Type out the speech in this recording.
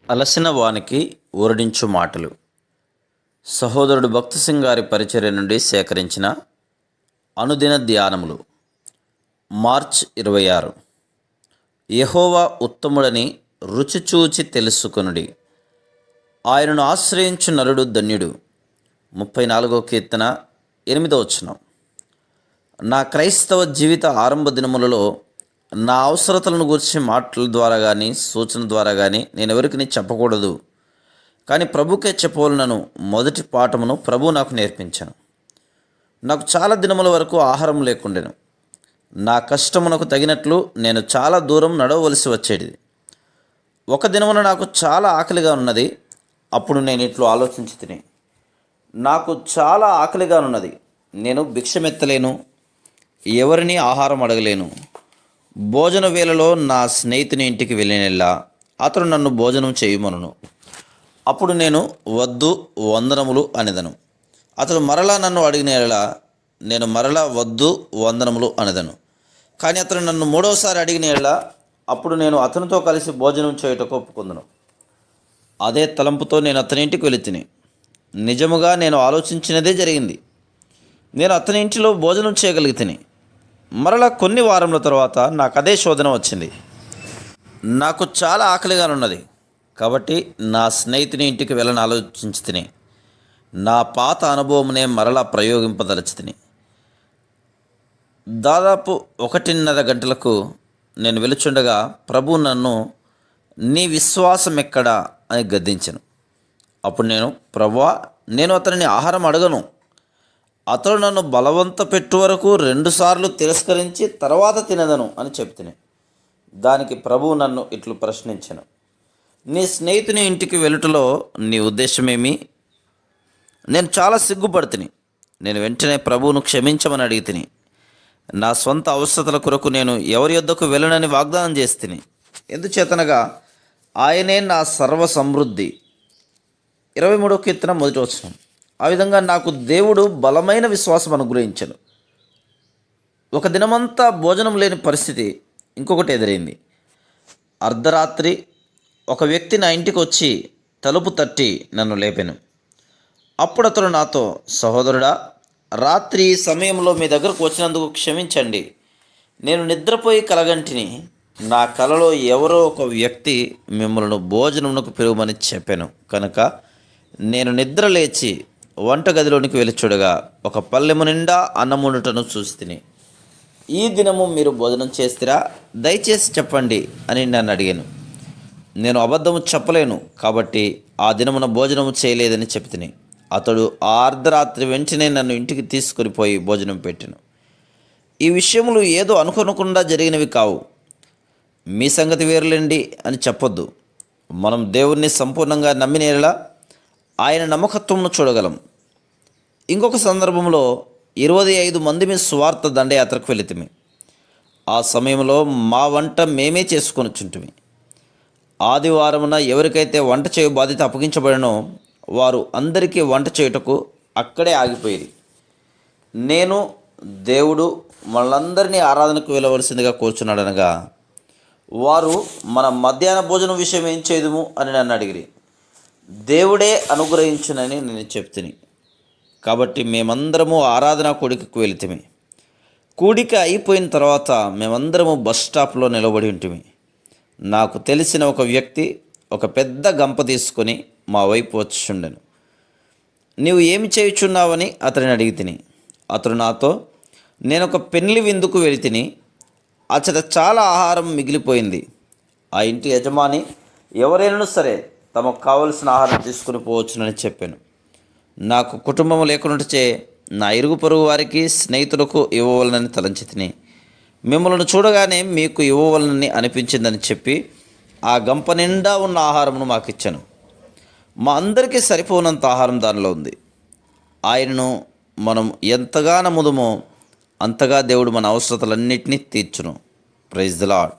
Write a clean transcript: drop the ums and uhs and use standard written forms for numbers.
అలసిన వానికి ఊరడించు మాటలు. సహోదరుడు భక్తి సింగ్ గారి పరిచర్య నుండి సేకరించిన అనుదిన ధ్యానములు. మార్చ్ 26. యెహోవా ఉత్తముడని రుచి చూచి తెలుసుకొనుడి, ఆయనను ఆశ్రయించు నరుడు ధన్యుడు. 34వ కీర్తన 8వ వచనం. నా క్రైస్తవ జీవిత ఆరంభ దినములలో నా అవసరతలను గురించి మాటల ద్వారా కానీ సూచన ద్వారా కానీ నేను ఎవరికి చెప్పకూడదు, కానీ ప్రభుకే చెప్పవలనను మొదటి పాఠమును ప్రభు నాకు నేర్పించాను. నాకు చాలా దినముల వరకు ఆహారం లేకుండెను. నా కష్టమునకు తగినట్లు నేను చాలా దూరం నడవవలసి వచ్చేది. ఒక దినమున నాకు చాలా ఆకలిగా ఉన్నది. అప్పుడు నేను ఇట్లు ఆలోచించి తిని, నాకు చాలా ఆకలిగా ఉన్నది, నేను భిక్షమెత్తలేను, ఎవరిని ఆహారం అడగలేను. భోజన వేళలో నా స్నేహితుని ఇంటికి వెళ్ళినెల్లా అతడు నన్ను భోజనం చేయమనును. అప్పుడు నేను వద్దు, వందనములు అనేదను. అతడు మరలా నన్ను అడిగినలా నేను మరలా వద్దు, వందనములు అనేదను. కానీ అతడు నన్ను మూడవసారి అడిగినలా అప్పుడు నేను అతనితో కలిసి భోజనం చేయుటకు ఒప్పుకుందును. అదే తలంపుతో నేను అతని ఇంటికి వెళ్ళి తిని, నిజముగా నేను ఆలోచించినదే జరిగింది. నేను అతని ఇంటిలో భోజనం చేయగలిగి తిని. మరలా కొన్ని వారముల తర్వాత నాకు అదే శోధన వచ్చింది. నాకు చాలా ఆకలిగా ఉన్నది కాబట్టి నా స్నేహితుని ఇంటికి వెళ్ళని ఆలోచించి తిని, నా పాత అనుభవమునే మరలా ప్రయోగింపదలచి తిని. దాదాపు 1:30 గంటలకు నేను వెలుచుండగా ప్రభు నన్ను, నీ విశ్వాసం ఎక్కడా అని గద్దించాను. అప్పుడు నేను, ప్రభువా, నేను అతనిని ఆహారం అడగను. అతడు నన్ను బలవంత పెట్టు వరకు 2 సార్లు తిరస్కరించి తర్వాత తినదను అని చెప్తుని. దానికి ప్రభువు నన్ను ఇట్లు ప్రశ్నించాను, నీ స్నేహితుని ఇంటికి వెళ్ళుటలో నీ ఉద్దేశమేమి? నేను చాలా సిగ్గుపడుతుని. నేను వెంటనే ప్రభువును క్షమించమని అడిగి తిని. నా సొంత అవసరతల కొరకు నేను ఎవరి యొద్దకు వెళ్ళనని వాగ్దానం చేస్తుని. ఎందుచేతనగా ఆయనే నా సర్వ సమృద్ధి. 23వ కీర్తన 1వ వచనం. ఆ విధంగా నాకు దేవుడు బలమైన విశ్వాసం అనుగ్రహించాను. ఒక దినమంతా భోజనం లేని పరిస్థితి ఇంకొకటి ఎదురైంది. అర్ధరాత్రి ఒక వ్యక్తి నా ఇంటికి వచ్చి తలుపు తట్టి నన్ను లేపాను. అప్పుడు అతడు నాతో, సహోదరుడా, రాత్రి ఈ సమయంలో మీ దగ్గరకు వచ్చినందుకు క్షమించండి. నేను నిద్రపోయి కలగంటిని. నా కలలో ఎవరో ఒక వ్యక్తి మిమ్మల్ని భోజనమునకు పిలువమని చెప్పాను కనుక నేను నిద్ర లేచి వంటగదిలోనికి వెళ్ళి చూడగా ఒక పల్లెము నిండా అన్నముండుటను చూస్తిని. ఈ దినము మీరు భోజనం చేస్తారా? దయచేసి చెప్పండి అని నన్ను అడిగాను. నేను అబద్ధము చెప్పలేను కాబట్టి ఆ దినమున భోజనము చేయలేదని చెప్తిని. అతడు ఆ అర్ధరాత్రి వెంటనే నన్ను ఇంటికి తీసుకొని పోయి భోజనం పెట్టాను. ఈ విషయములు ఏదో అనుకోనకుండా జరిగినవి కావు. మీ సంగతి వేరులేండి అని చెప్పొద్దు. మనం దేవుణ్ణి సంపూర్ణంగా నమ్మినేలా ఆయన నమ్మకత్వంను చూడగలం. ఇంకొక సందర్భంలో 25 మంది సువార్త దండయాత్రకు వెళితిమి. ఆ సమయంలో మా వంట మేమే చేసుకొనిచుంటిమి. ఆదివారమున ఎవరికైతే వంట చేయు బాధ్యత అప్పగించబడినో వారు అందరికీ వంట చేయుటకు అక్కడే ఆగిపోయేది. నేను, దేవుడు మనందరినీ ఆరాధనకు వెళ్ళవలసిందిగా కూర్చున్నాడనగా వారు మన మధ్యాహ్న భోజనం విషయం ఏం చేయదుము అని నన్ను అడిగిరి. దేవుడే అనుగ్రహించునని నేను చెప్తిని. కాబట్టి మేమందరము ఆరాధన కూడికకు వెళితిమి. కూడిక అయిపోయిన తర్వాత మేమందరము బస్ స్టాప్లో నిలబడి ఉంటిమి. నాకు తెలిసిన ఒక వ్యక్తి ఒక పెద్ద గంప తీసుకొని మా వైపు వచ్చుండెను. నీవు ఏమి చేయుచున్నావని అతడిని అడిగి తిని. అతడు నాతో, నేను ఒక పెళ్లి విందుకు వెళితిని, అచ్చట చాలా ఆహారం మిగిలిపోయింది. ఆ ఇంటి యజమాని ఎవరైనా సరే తమకు కావలసిన ఆహారం తీసుకుని పోవచ్చునని చెప్పాను. నాకు కుటుంబం లేకుండాచే నా ఇరుగు పొరుగు వారికి, స్నేహితులకు ఇవ్వవలనని తలంచి తిని, మిమ్మల్ని చూడగానే మీకు ఇవ్వవలనని అనిపించిందని చెప్పి ఆ గంప నిండా ఉన్న ఆహారమును మాకు ఇచ్చాను. మా అందరికీ సరిపోనంత ఆహారం దానిలో ఉంది. ఆయనను మనం ఎంతగా నమ్ముదుమో అంతగా దేవుడు మన అవసరతలన్నింటినీ తీర్చును. Praise the lord.